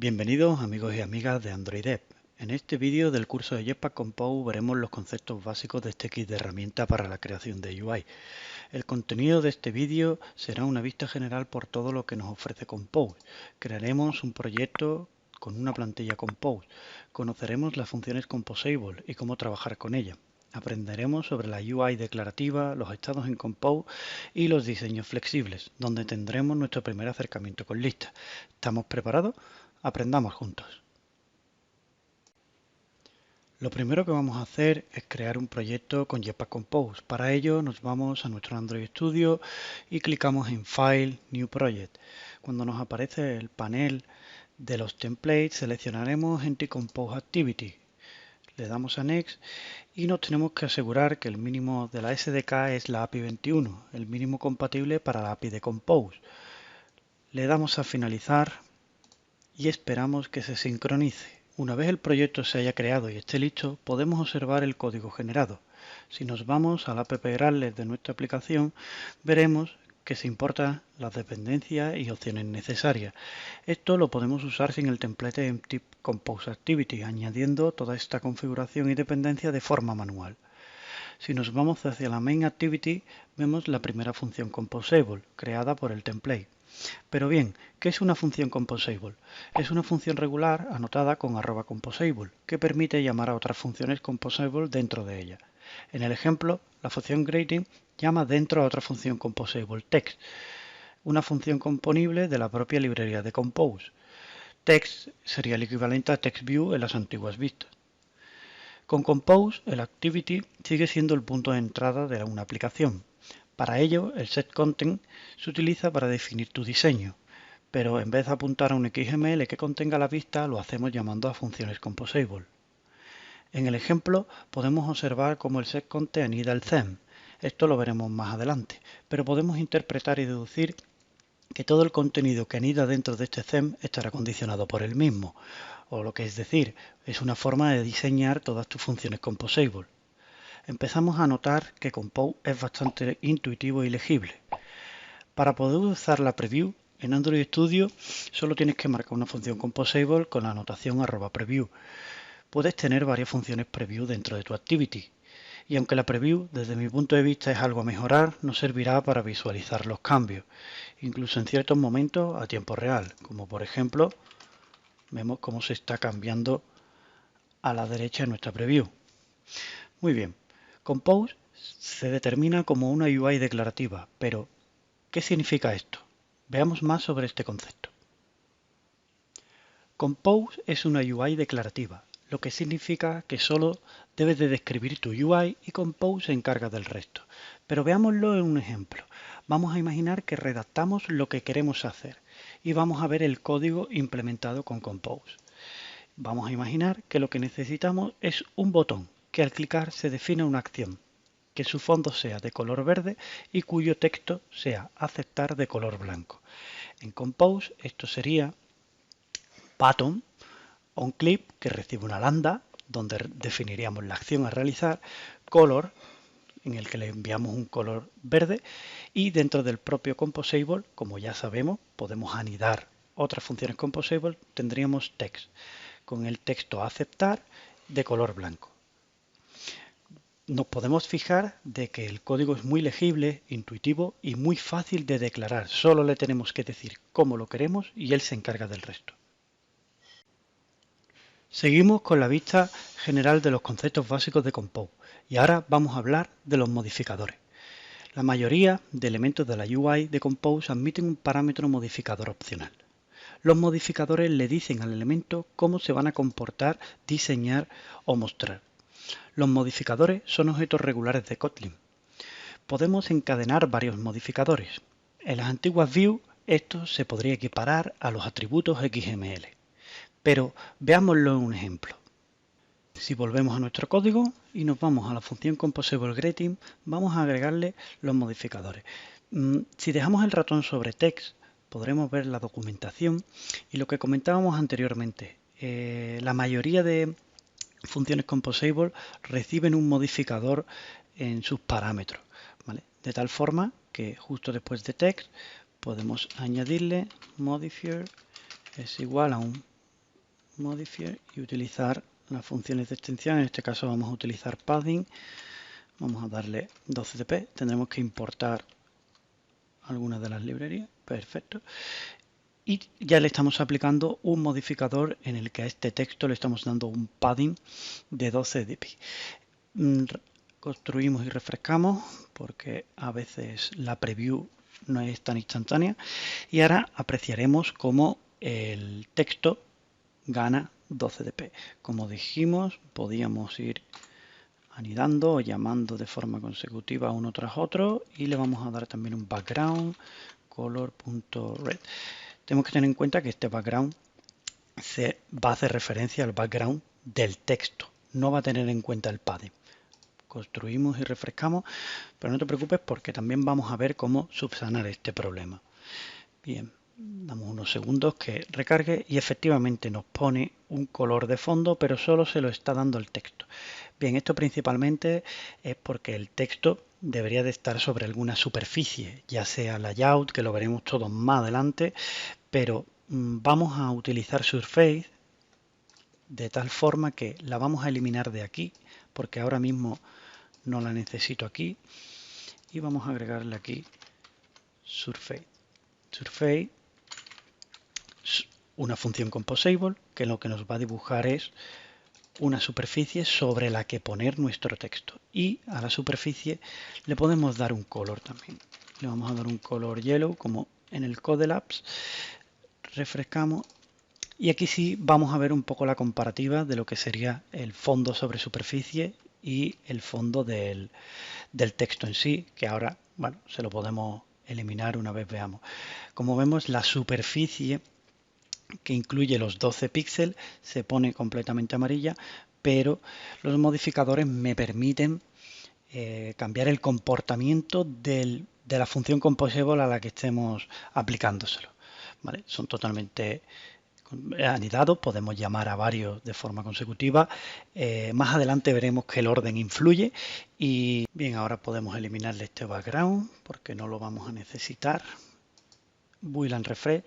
Bienvenidos amigos y amigas de Android Dev. En este vídeo del curso de Jetpack Compose veremos los conceptos básicos de este kit de herramientas para la creación de UI. El contenido de este vídeo será una vista general por todo lo que nos ofrece Compose. Crearemos un proyecto con una plantilla Compose. Conoceremos las funciones Composable y cómo trabajar con ellas. Aprenderemos sobre la UI declarativa, los estados en Compose y los diseños flexibles, donde tendremos nuestro primer acercamiento con listas. ¿Estamos preparados? Aprendamos juntos. Lo primero que vamos a hacer es crear un proyecto con Jetpack Compose. Para ello nos vamos a nuestro Android Studio y clicamos en File, New Project. Cuando nos aparece el panel de los templates, seleccionaremos Entity Compose Activity. Le damos a Next y nos tenemos que asegurar que el mínimo de la SDK es la API 21, el mínimo compatible para la API de Compose. Le damos a finalizar y esperamos que se sincronice. Una vez el proyecto se haya creado y esté listo, podemos observar el código generado. Si nos vamos al app Graalvers de nuestra aplicación, veremos que se importan las dependencias y opciones necesarias. Esto lo podemos usar sin el template Empty Compose Activity, añadiendo toda esta configuración y dependencia de forma manual. Si nos vamos hacia la Main Activity, vemos la primera función Composable, creada por el template. Pero bien, ¿qué es una función Composable? Es una función regular anotada con @composable, que permite llamar a otras funciones Composable dentro de ella. En el ejemplo, la función Greeting llama dentro a otra función Composable Text, una función componible de la propia librería de Compose. Text sería el equivalente a TextView en las antiguas vistas. Con Compose, el Activity sigue siendo el punto de entrada de una aplicación. Para ello, el setContent se utiliza para definir tu diseño, pero en vez de apuntar a un XML que contenga la vista, lo hacemos llamando a funciones Composable. En el ejemplo, podemos observar cómo el setContent anida el theme. Esto lo veremos más adelante, pero podemos interpretar y deducir que todo el contenido que anida dentro de este theme estará condicionado por el mismo, o lo que es decir, es una forma de diseñar todas tus funciones Composable. Empezamos a notar que Compose es bastante intuitivo y legible. Para poder usar la preview en Android Studio solo tienes que marcar una función Composable con la anotación @preview. Puedes tener varias funciones preview dentro de tu activity. Y aunque la preview desde mi punto de vista es algo a mejorar, nos servirá para visualizar los cambios, incluso en ciertos momentos a tiempo real, como por ejemplo vemos cómo se está cambiando a la derecha nuestra preview. Muy bien, Compose se determina como una UI declarativa, pero ¿qué significa esto? Veamos más sobre este concepto. Compose es una UI declarativa, lo que significa que solo debes de describir tu UI y Compose se encarga del resto. Pero veámoslo en un ejemplo. Vamos a imaginar que redactamos lo que queremos hacer y vamos a ver el código implementado con Compose. Vamos a imaginar que lo que necesitamos es un botón que al clicar se define una acción, que su fondo sea de color verde y cuyo texto sea aceptar de color blanco. En Compose esto sería button onClip, que recibe una lambda, donde definiríamos la acción a realizar, color, en el que le enviamos un color verde, y dentro del propio Composable, como ya sabemos, podemos anidar otras funciones Composable, tendríamos text, con el texto a aceptar de color blanco. Nos podemos fijar de que el código es muy legible, intuitivo y muy fácil de declarar. Solo le tenemos que decir cómo lo queremos y él se encarga del resto. Seguimos con la vista general de los conceptos básicos de Compose y ahora vamos a hablar de los modificadores. La mayoría de elementos de la UI de Compose admiten un parámetro modificador opcional. Los modificadores le dicen al elemento cómo se van a comportar, diseñar o mostrar. Los modificadores son objetos regulares de Kotlin. Podemos encadenar varios modificadores. En las antiguas views, esto se podría equiparar a los atributos XML. Pero veámoslo en un ejemplo. Si volvemos a nuestro código y nos vamos a la función Composable Greeting, vamos a agregarle los modificadores. Si dejamos el ratón sobre text, podremos ver la documentación y lo que comentábamos anteriormente. La mayoría de funciones Composable reciben un modificador en sus parámetros, ¿vale? De tal forma que justo después de text podemos añadirle modifier es igual a un modifier y utilizar las funciones de extensión. En este caso vamos a utilizar padding. Vamos a darle 12dp. Tendremos que importar algunas de las librerías. Perfecto. Y ya le estamos aplicando un modificador en el que a este texto le estamos dando un padding de 12dp. Construimos y refrescamos porque a veces la preview no es tan instantánea. Y ahora apreciaremos cómo el texto gana 12dp. Como dijimos, podíamos ir anidando o llamando de forma consecutiva uno tras otro y le vamos a dar también un background color.red. Tenemos que tener en cuenta que este background se va a hacer referencia al background del texto, no va a tener en cuenta el padding. Construimos y refrescamos, pero no te preocupes porque también vamos a ver cómo subsanar este problema. Bien, damos unos segundos que recargue y efectivamente nos pone un color de fondo, pero solo se lo está dando el texto. Bien, esto principalmente es porque el texto debería de estar sobre alguna superficie, ya sea layout, que lo veremos todo más adelante, pero vamos a utilizar Surface de tal forma que la vamos a eliminar de aquí, porque ahora mismo no la necesito aquí, y vamos a agregarle aquí Surface. Surface, una función composable, que lo que nos va a dibujar es una superficie sobre la que poner nuestro texto. Y a la superficie le podemos dar un color también. Le vamos a dar un color yellow, como en el Codelapse. Refrescamos. Y aquí sí vamos a ver un poco la comparativa de lo que sería el fondo sobre superficie y el fondo del texto en sí, que ahora, bueno, se lo podemos eliminar una vez veamos. Como vemos, la superficie que incluye los 12 píxeles se pone completamente amarilla, pero los modificadores me permiten cambiar el comportamiento de la función composable a la que estemos aplicándoselo. ¿Vale? Son totalmente anidados, podemos llamar a varios de forma consecutiva. Más adelante veremos que el orden influye. Y bien, ahora podemos eliminarle este background porque no lo vamos a necesitar. Boolean refresh.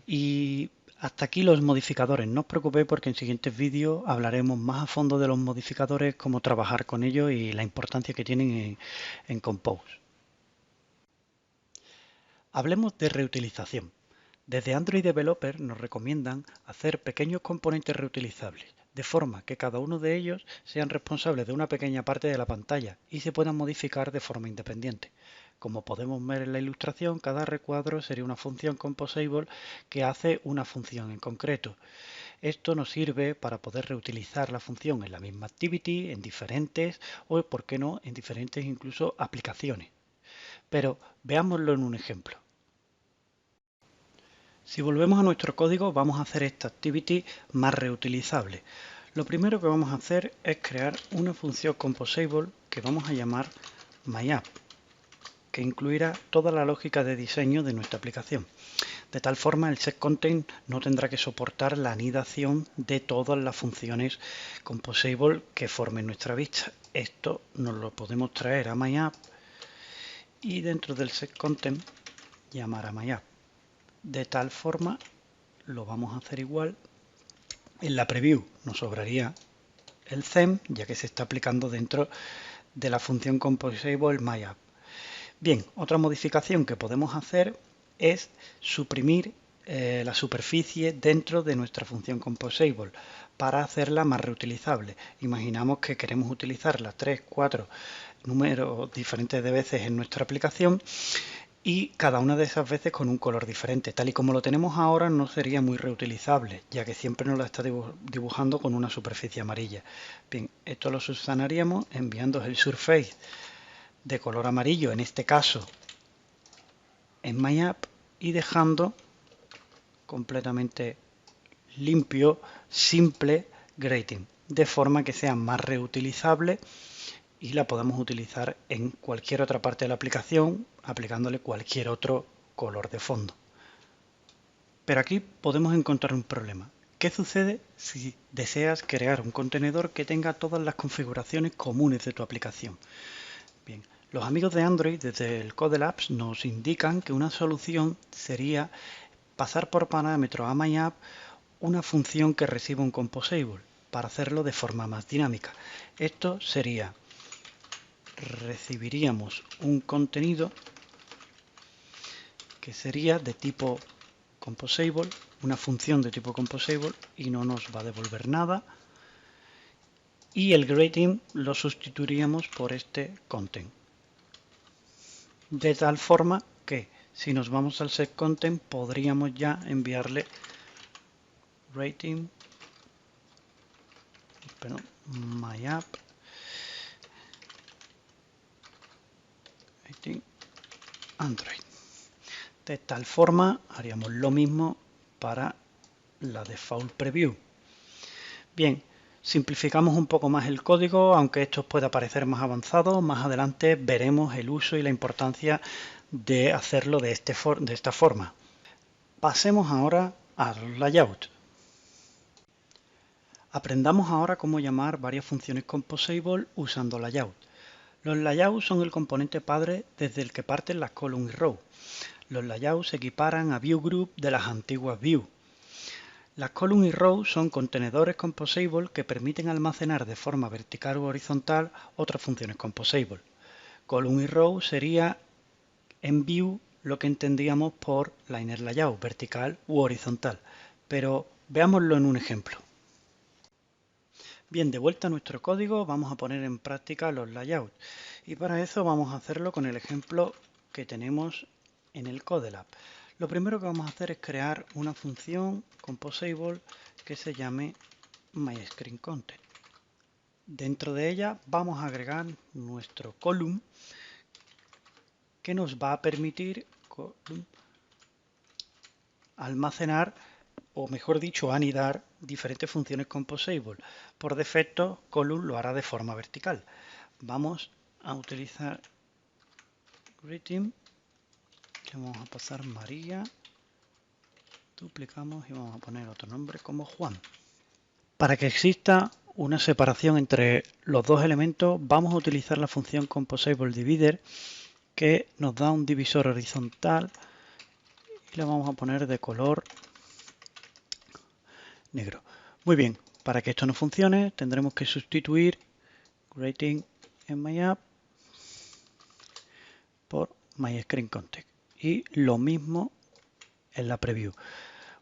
Y hasta aquí los modificadores. No os preocupéis porque en siguientes vídeos hablaremos más a fondo de los modificadores, cómo trabajar con ellos y la importancia que tienen en Compose. Hablemos de reutilización. Desde Android Developer nos recomiendan hacer pequeños componentes reutilizables, de forma que cada uno de ellos sean responsables de una pequeña parte de la pantalla y se puedan modificar de forma independiente. Como podemos ver en la ilustración, cada recuadro sería una función composable que hace una función en concreto. Esto nos sirve para poder reutilizar la función en la misma activity, en diferentes o, por qué no, en diferentes incluso aplicaciones. Pero veámoslo en un ejemplo. Si volvemos a nuestro código, vamos a hacer esta activity más reutilizable. Lo primero que vamos a hacer es crear una función composable que vamos a llamar MyApp, que incluirá toda la lógica de diseño de nuestra aplicación. De tal forma, el setContent no tendrá que soportar la anidación de todas las funciones composable que formen nuestra vista. Esto nos lo podemos traer a MyApp y dentro del setContent llamar a MyApp. De tal forma, lo vamos a hacer igual. En la preview nos sobraría el theme, ya que se está aplicando dentro de la función composable MyApp. Bien, otra modificación que podemos hacer es suprimir la superficie dentro de nuestra función composable para hacerla más reutilizable. Imaginamos que queremos utilizarla 3, 4 números diferentes de veces en nuestra aplicación y cada una de esas veces con un color diferente. Tal y como lo tenemos ahora no sería muy reutilizable, ya que siempre nos la está dibujando con una superficie amarilla. Bien, esto lo subsanaríamos enviando el surface de color amarillo, en este caso en MyApp, y dejando completamente limpio, simple grading, de forma que sea más reutilizable y la podemos utilizar en cualquier otra parte de la aplicación aplicándole cualquier otro color de fondo. Pero aquí podemos encontrar un problema. ¿Qué sucede si deseas crear un contenedor que tenga todas las configuraciones comunes de tu aplicación? Bien, los amigos de Android desde el Codelapse nos indican que una solución sería pasar por parámetros a MyApp una función que reciba un composable para hacerlo de forma más dinámica. Esto sería, recibiríamos un contenido que sería de tipo composable, una función de tipo composable, y no nos va a devolver nada. Y el greeting lo sustituiríamos por este content. De tal forma que si nos vamos al setContent podríamos ya enviarle rating, myapp rating Android. De tal forma haríamos lo mismo para la default preview. Bien, simplificamos un poco más el código, aunque esto pueda parecer más avanzado. Más adelante veremos el uso y la importancia de hacerlo de esta forma. Pasemos ahora al layout. Aprendamos ahora cómo llamar varias funciones composable usando layout. Los layouts son el componente padre desde el que parten las column y row. Los layouts se equiparan a viewGroup de las antiguas view. Las column y row son contenedores composable que permiten almacenar de forma vertical u horizontal otras funciones composable. Column y row sería en view lo que entendíamos por liner layout, vertical u horizontal. Pero veámoslo en un ejemplo. Bien, de vuelta a nuestro código, vamos a poner en práctica los layouts. Y para eso vamos a hacerlo con el ejemplo que tenemos en el Codelab. Lo primero que vamos a hacer es crear una función composable que se llame myScreenContent. Dentro de ella vamos a agregar nuestro column que nos va a permitir almacenar, o mejor dicho, anidar diferentes funciones composable. Por defecto, column lo hará de forma vertical. Vamos a utilizar greeting, le vamos a pasar María, duplicamos y vamos a poner otro nombre como Juan. Para que exista una separación entre los dos elementos, vamos a utilizar la función composable divider, que nos da un divisor horizontal y le vamos a poner de color negro. Muy bien, para que esto no funcione tendremos que sustituir greeting en myapp por myScreenContent y lo mismo en la preview.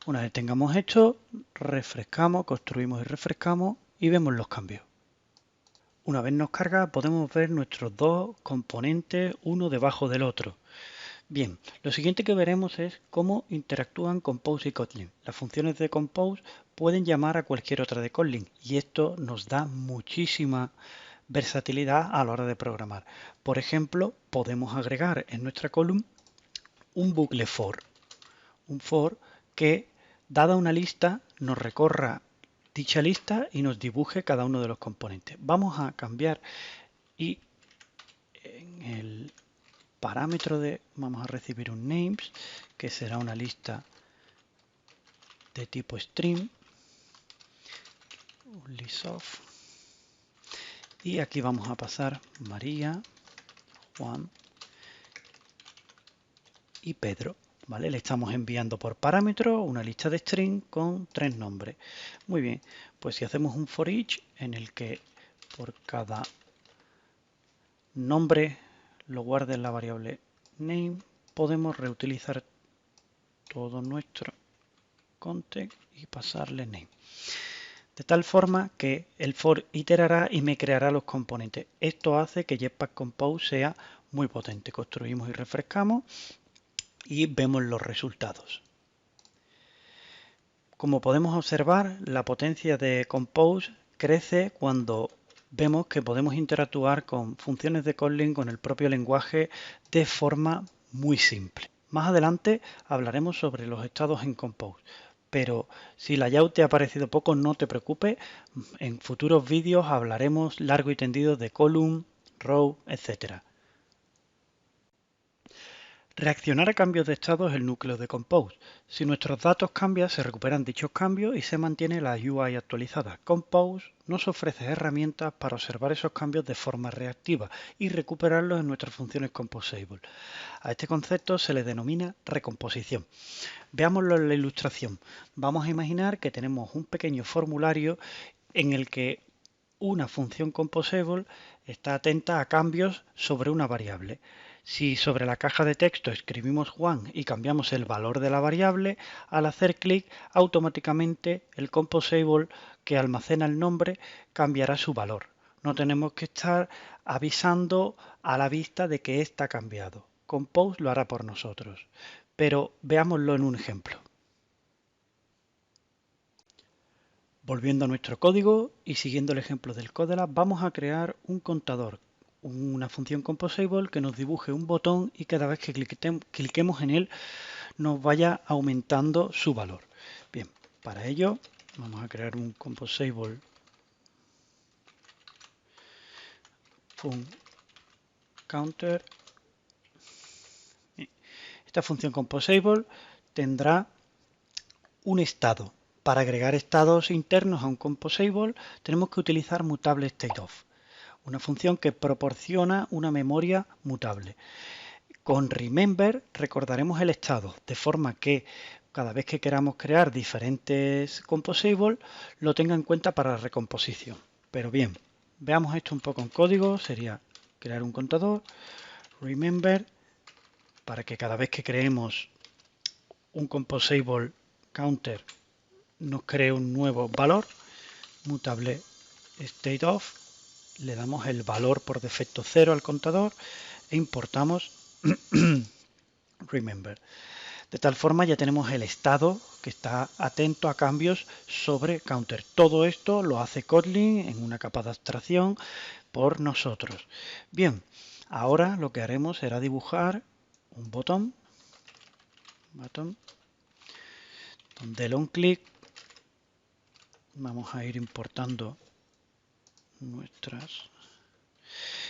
Una vez tengamos esto, refrescamos, construimos y refrescamos y vemos los cambios. Una vez nos carga podemos ver nuestros dos componentes uno debajo del otro. Bien, lo siguiente que veremos es cómo interactúan Compose y Kotlin. Las funciones de Compose pueden llamar a cualquier otra de Kotlin y esto nos da muchísima versatilidad a la hora de programar. Por ejemplo, podemos agregar en nuestra column un bucle for. Un for que, dada una lista, nos recorra dicha lista y nos dibuje cada uno de los componentes. Vamos a cambiar y en el parámetro vamos a recibir un names, que será una lista de tipo string, un list of, y aquí vamos a pasar María, Juan y Pedro. ¿Vale? Le estamos enviando por parámetro una lista de string con 3 nombres. Muy bien, pues si hacemos un for each en el que por cada nombre lo guarde en la variable name, podemos reutilizar todo nuestro content y pasarle name. De tal forma que el for iterará y me creará los componentes. Esto hace que Jetpack Compose sea muy potente. Construimos y refrescamos y vemos los resultados. Como podemos observar, la potencia de Compose crece cuando vemos que podemos interactuar con funciones de Kotlin con el propio lenguaje de forma muy simple. Más adelante hablaremos sobre los estados en Compose, pero si layout te ha parecido poco, no te preocupes. En futuros vídeos hablaremos largo y tendido de column, row, etc. Reaccionar a cambios de estado es el núcleo de Compose. Si nuestros datos cambian, se recuperan dichos cambios y se mantiene la UI actualizada. Compose nos ofrece herramientas para observar esos cambios de forma reactiva y recuperarlos en nuestras funciones composable. A este concepto se le denomina recomposición. Veámoslo en la ilustración. Vamos a imaginar que tenemos un pequeño formulario en el que una función composable está atenta a cambios sobre una variable. Si sobre la caja de texto escribimos Juan y cambiamos el valor de la variable, al hacer clic automáticamente el composable que almacena el nombre cambiará su valor. No tenemos que estar avisando a la vista de que está cambiado. Compose lo hará por nosotros. Pero veámoslo en un ejemplo. Volviendo a nuestro código y siguiendo el ejemplo del Codelab, vamos a crear un contador, una función composable que nos dibuje un botón y cada vez que cliquemos en él nos vaya aumentando su valor. Bien, para ello vamos a crear un composable counter. Esta función composable tendrá un estado. Para agregar estados internos a un composable tenemos que utilizar mutable stateOf, una función que proporciona una memoria mutable. Con remember recordaremos el estado, de forma que cada vez que queramos crear diferentes composables lo tenga en cuenta para la recomposición. Pero bien, veamos esto un poco en código. Sería crear un contador, remember, para que cada vez que creemos un composable counter nos cree un nuevo valor, mutable stateOf, le damos el valor por defecto 0 al contador e importamos remember. De tal forma ya tenemos el estado que está atento a cambios sobre counter. Todo esto lo hace Kotlin en una capa de abstracción por nosotros. Bien, ahora lo que haremos será dibujar un botón donde el onClick vamos a ir importando nuestras.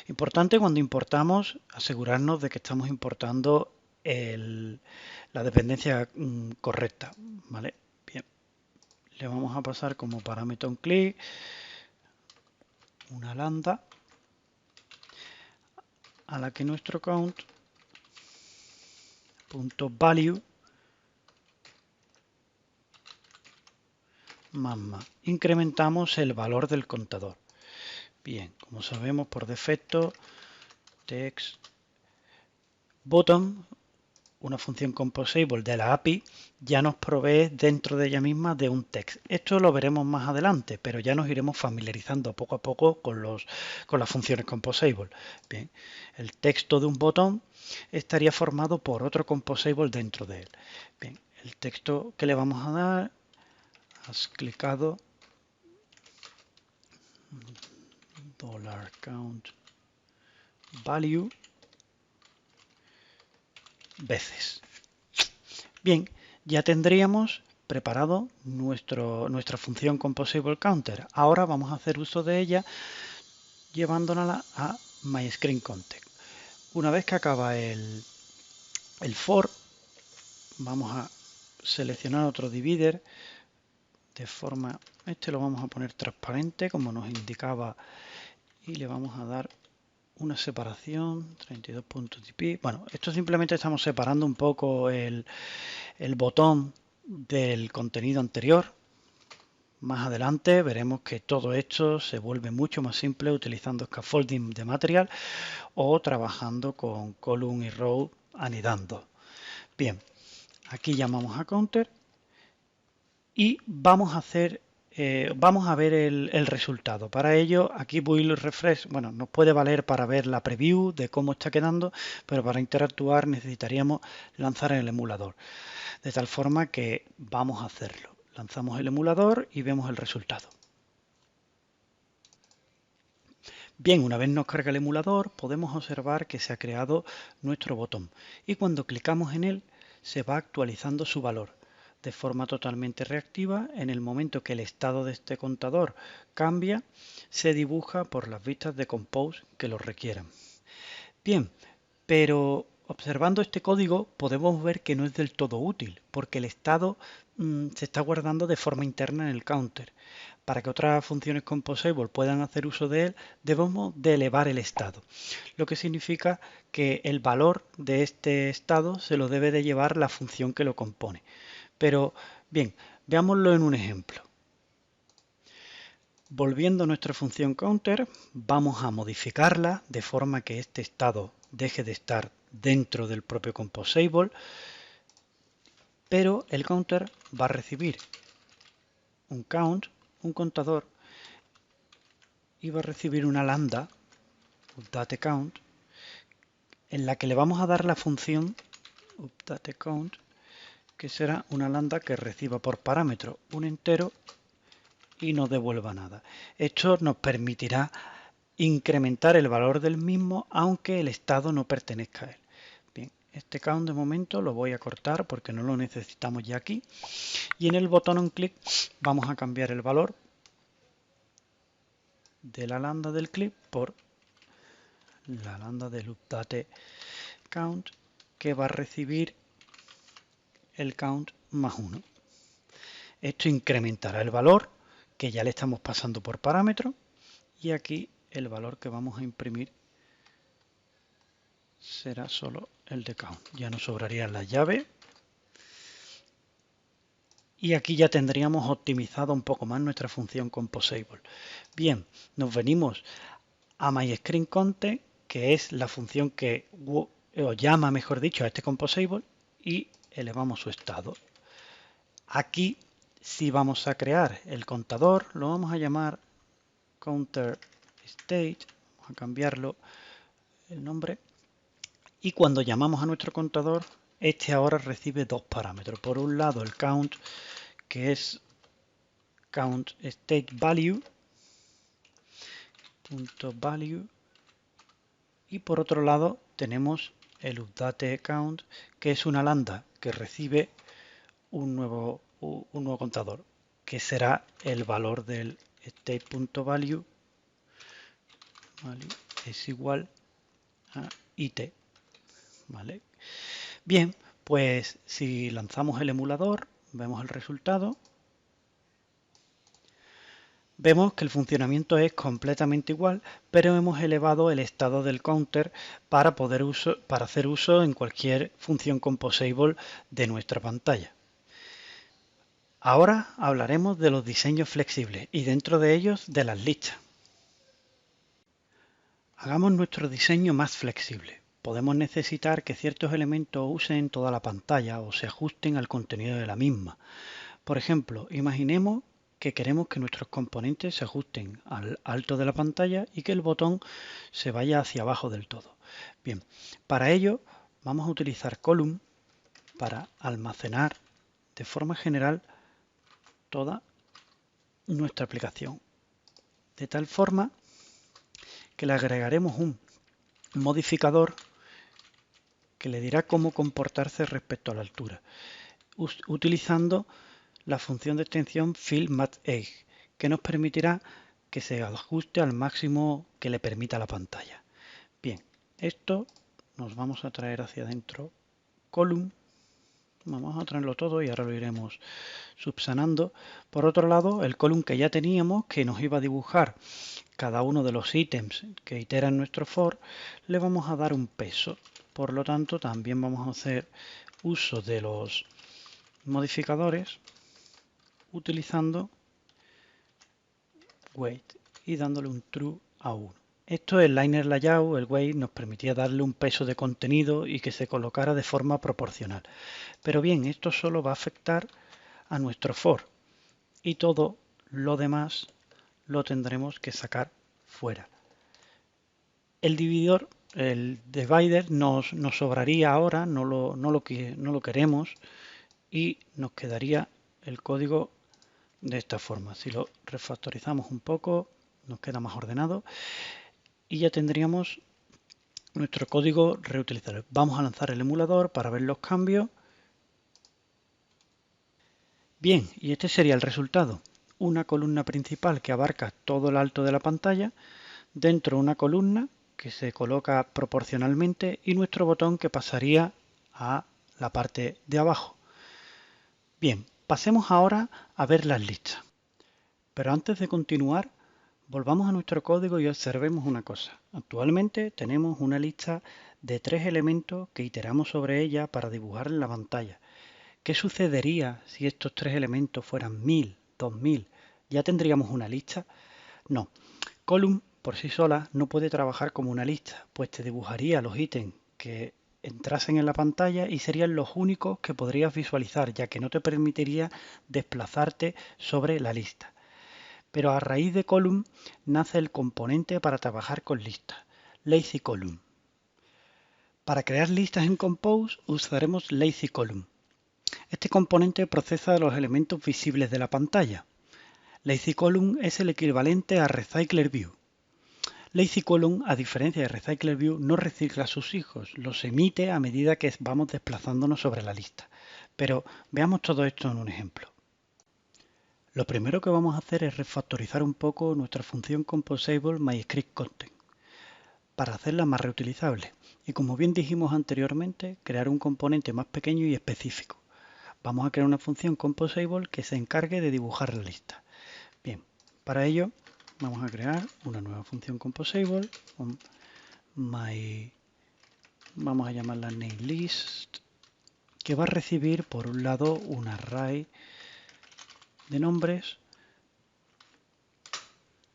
Importante cuando importamos asegurarnos de que estamos importando la dependencia correcta, ¿vale? Bien, le vamos a pasar como parámetro onClick una lambda a la que nuestro count.value más. Incrementamos el valor del contador. Bien, como sabemos por defecto, text bottom, una función composable de la API, ya nos provee dentro de ella misma de un text. Esto lo veremos más adelante, pero ya nos iremos familiarizando poco a poco con las funciones composable. Bien, el texto de un botón estaría formado por otro composable dentro de él. Bien, el texto que le vamos a dar, has clicado $count value veces. Bien, ya tendríamos preparado nuestra función composable counter. Ahora vamos a hacer uso de ella llevándola a MyScreenContext. Una vez que acaba el for, vamos a seleccionar otro divider de forma, este lo vamos a poner transparente como nos indicaba y le vamos a dar una separación 32.dp. Bueno, esto simplemente estamos separando un poco el botón del contenido anterior. Más adelante veremos que todo esto se vuelve mucho más simple utilizando scaffolding de material o trabajando con column y row anidando. Bien, aquí llamamos a counter y vamos a ver el resultado. Para ello, aquí build refresh, bueno, nos puede valer para ver la preview de cómo está quedando, pero para interactuar necesitaríamos lanzar el emulador. De tal forma que vamos a hacerlo. Lanzamos el emulador y vemos el resultado. Bien, una vez nos carga el emulador, podemos observar que se ha creado nuestro botón y cuando clicamos en él se va actualizando su valor de forma totalmente reactiva. En el momento que el estado de este contador cambia, se dibuja por las vistas de Compose que lo requieran. Bien, pero observando este código podemos ver que no es del todo útil, porque el estado se está guardando de forma interna en el counter. Para que otras funciones composable puedan hacer uso de él, debemos de elevar el estado, lo que significa que el valor de este estado se lo debe de llevar la función que lo compone. Pero bien, veámoslo en un ejemplo. Volviendo a nuestra función counter, vamos a modificarla de forma que este estado deje de estar dentro del propio composable, pero el counter va a recibir un count, un contador, y va a recibir una lambda, updateCount, en la que le vamos a dar la función updateCount, que será una lambda que reciba por parámetro un entero y no devuelva nada. Esto nos permitirá incrementar el valor del mismo aunque el estado no pertenezca a él. Bien, este count de momento lo voy a cortar porque no lo necesitamos ya aquí. Y en el botón on click vamos a cambiar el valor de la lambda del clip por la lambda del updateCount, que va a recibir el count más 1. Esto incrementará el valor que ya le estamos pasando por parámetro, y aquí el valor que vamos a imprimir será solo el de count. Ya nos sobraría la llave. Y aquí ya tendríamos optimizado un poco más nuestra función composable. Bien, nos venimos a MyScreenContent, que es la función que llama, mejor dicho, a este composable, y elevamos su estado. Aquí sí vamos a crear el contador, lo vamos a llamar CounterState, vamos a cambiarlo el nombre, y cuando llamamos a nuestro contador, este ahora recibe dos parámetros. Por un lado el count, que es CountStateValue, y por otro lado tenemos el updateCount, que es una lambda que recibe un nuevo contador, que será el valor del state.value, ¿vale? Es igual a it, ¿vale? Bien, pues si lanzamos el emulador, vemos el resultado. Vemos que el funcionamiento es completamente igual, pero hemos elevado el estado del counter para hacer uso en cualquier función composable de nuestra pantalla. Ahora hablaremos de los diseños flexibles y dentro de ellos de las listas. Hagamos nuestro diseño más flexible. Podemos necesitar que ciertos elementos usen toda la pantalla o se ajusten al contenido de la misma. Por ejemplo, imaginemos que queremos que nuestros componentes se ajusten al alto de la pantalla y que el botón se vaya hacia abajo del todo. Bien, para ello vamos a utilizar column para almacenar de forma general toda nuestra aplicación, de tal forma que le agregaremos un modificador que le dirá cómo comportarse respecto a la altura, utilizando la función de extensión FillMatchEdge, que nos permitirá que se ajuste al máximo que le permita la pantalla. Bien, esto nos vamos a traer hacia adentro column, vamos a traerlo todo y ahora lo iremos subsanando. Por otro lado, el column que ya teníamos, que nos iba a dibujar cada uno de los ítems que iteran nuestro for, le vamos a dar un peso. Por lo tanto, también vamos a hacer uso de los modificadores utilizando weight y dándole un true a 1. Esto el liner layout, el weight, nos permitía darle un peso de contenido y que se colocara de forma proporcional. Pero bien, esto solo va a afectar a nuestro for y todo lo demás lo tendremos que sacar fuera. El dividor, el divider nos sobraría ahora, no lo queremos, y nos quedaría el código de esta forma. Si lo refactorizamos un poco, nos queda más ordenado y ya tendríamos nuestro código reutilizable. Vamos a lanzar el emulador para ver los cambios. Bien, y este sería el resultado. Una columna principal que abarca todo el alto de la pantalla, dentro una columna que se coloca proporcionalmente y nuestro botón que pasaría a la parte de abajo. Bien, pasemos ahora a ver las listas. Pero antes de continuar, volvamos a nuestro código y observemos una cosa. Actualmente tenemos una lista de 3 elementos que iteramos sobre ella para dibujar en la pantalla, ¿Qué sucedería si estos tres elementos fueran 1000, 2000? ¿Ya tendríamos una lista? No. Column por sí sola no puede trabajar como una lista, pues te dibujaría los ítems que entrasen en la pantalla y serían los únicos que podrías visualizar, ya que no te permitiría desplazarte sobre la lista. Pero a raíz de Column nace el componente para trabajar con listas, Lazy Column. Para crear listas en Compose usaremos Lazy Column. Este componente procesa los elementos visibles de la pantalla. Lazy Column es el equivalente a Recycler View. Lazy Column, a diferencia de Recycler View, no recicla a sus hijos, los emite a medida que vamos desplazándonos sobre la lista. Pero veamos todo esto en un ejemplo. Lo primero que vamos a hacer es refactorizar un poco nuestra función composable MyScriptContent para hacerla más reutilizable. Y como bien dijimos anteriormente, crear un componente más pequeño y específico. Vamos a crear una función composable que se encargue de dibujar la lista. Bien, para ello vamos a crear una nueva función composable, vamos a llamarla nameList, que va a recibir por un lado un array de nombres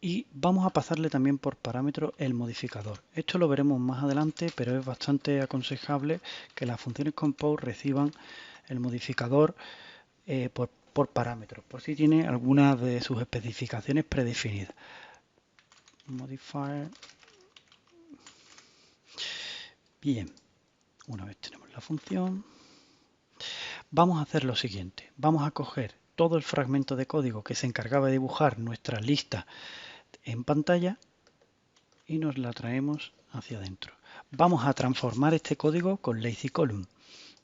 y vamos a pasarle también por parámetro el modificador. Esto lo veremos más adelante, pero es bastante aconsejable que las funciones compose reciban el modificador por parámetros, por si tiene alguna de sus especificaciones predefinidas. Modifier. Bien, una vez tenemos la función, vamos a hacer lo siguiente. Vamos a coger todo el fragmento de código que se encargaba de dibujar nuestra lista en pantalla y nos la traemos hacia adentro. Vamos a transformar este código con Lazy Column.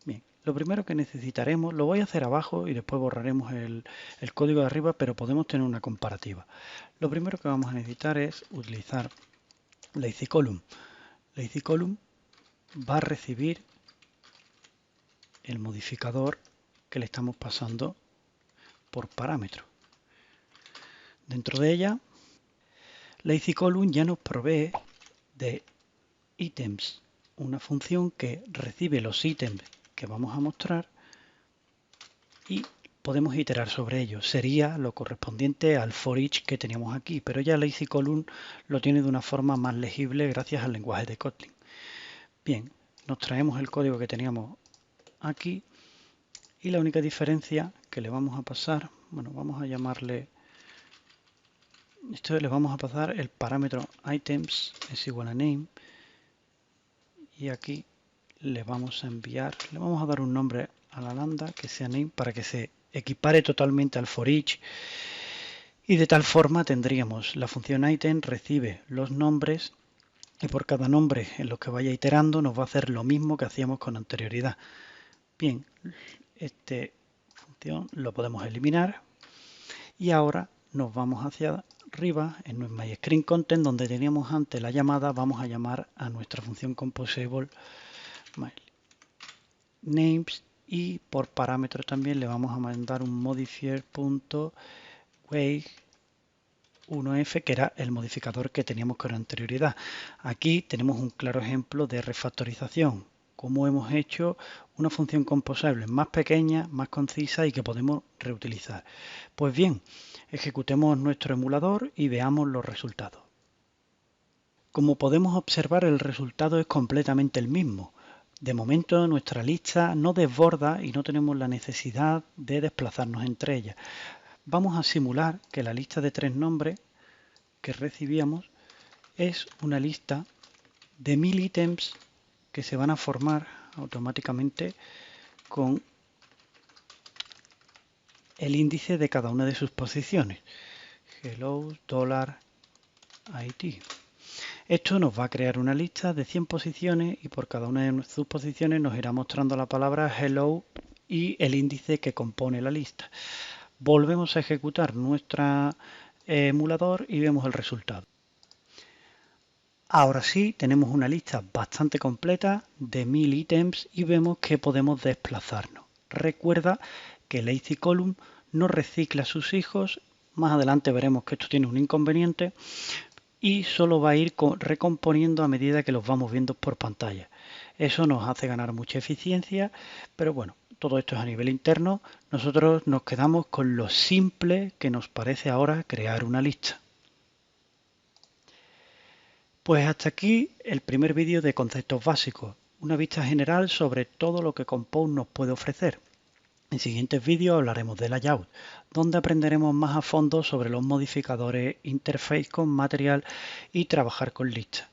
Bien, lo primero que necesitaremos, lo voy a hacer abajo y después borraremos el código de arriba, pero podemos tener una comparativa. Lo primero que vamos a necesitar es utilizar Lazy Column. Lazy Column va a recibir el modificador que le estamos pasando por parámetro. Dentro de ella, Lazy Column ya nos provee de items, una función que recibe los ítems que vamos a mostrar y podemos iterar sobre ellos. Sería lo correspondiente al for each que teníamos aquí, pero ya Lazy Column lo tiene de una forma más legible gracias al lenguaje de Kotlin. Bien, nos traemos el código que teníamos aquí y la única diferencia que le vamos a pasar, bueno, vamos a llamarle, esto le vamos a pasar el parámetro items es igual a name y aquí le vamos a enviar, le vamos a dar un nombre a la lambda que sea name para que se equipare totalmente al for each y de tal forma tendríamos la función item recibe los nombres y por cada nombre en los que vaya iterando nos va a hacer lo mismo que hacíamos con anterioridad. Bien, esta función lo podemos eliminar y ahora nos vamos hacia arriba en MyScreenContent donde teníamos antes la llamada, vamos a llamar a nuestra función composable names y por parámetro también le vamos a mandar un modifier.weight1f que era el modificador que teníamos con anterioridad. Aquí tenemos un claro ejemplo de refactorización, como hemos hecho una función composable más pequeña, más concisa y que podemos reutilizar. Pues bien, ejecutemos nuestro emulador y veamos los resultados. Como podemos observar, el resultado es completamente el mismo. De momento nuestra lista no desborda y no tenemos la necesidad de desplazarnos entre ellas. Vamos a simular que la lista de 3 nombres que recibíamos es una lista de 1000 ítems que se van a formar automáticamente con el índice de cada una de sus posiciones. Hello, $IT. Esto nos va a crear una lista de 100 posiciones y por cada una de sus posiciones nos irá mostrando la palabra hello y el índice que compone la lista. Volvemos a ejecutar nuestro emulador y vemos el resultado. Ahora sí, tenemos una lista bastante completa de 1000 ítems y vemos que podemos desplazarnos. Recuerda que Lazy Column no recicla a sus hijos. Más adelante veremos que esto tiene un inconveniente y solo va a ir recomponiendo a medida que los vamos viendo por pantalla. Eso nos hace ganar mucha eficiencia, pero bueno, todo esto es a nivel interno, nosotros nos quedamos con lo simple que nos parece ahora crear una lista. Pues hasta aquí el primer vídeo de conceptos básicos, una vista general sobre todo lo que Compose nos puede ofrecer. En siguientes vídeos hablaremos de layout, donde aprenderemos más a fondo sobre los modificadores, interface con material y trabajar con listas.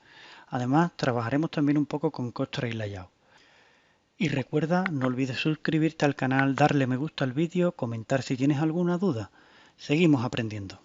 Además, trabajaremos también un poco con constraint layout. Y recuerda, no olvides suscribirte al canal, darle me gusta al vídeo, comentar si tienes alguna duda. Seguimos aprendiendo.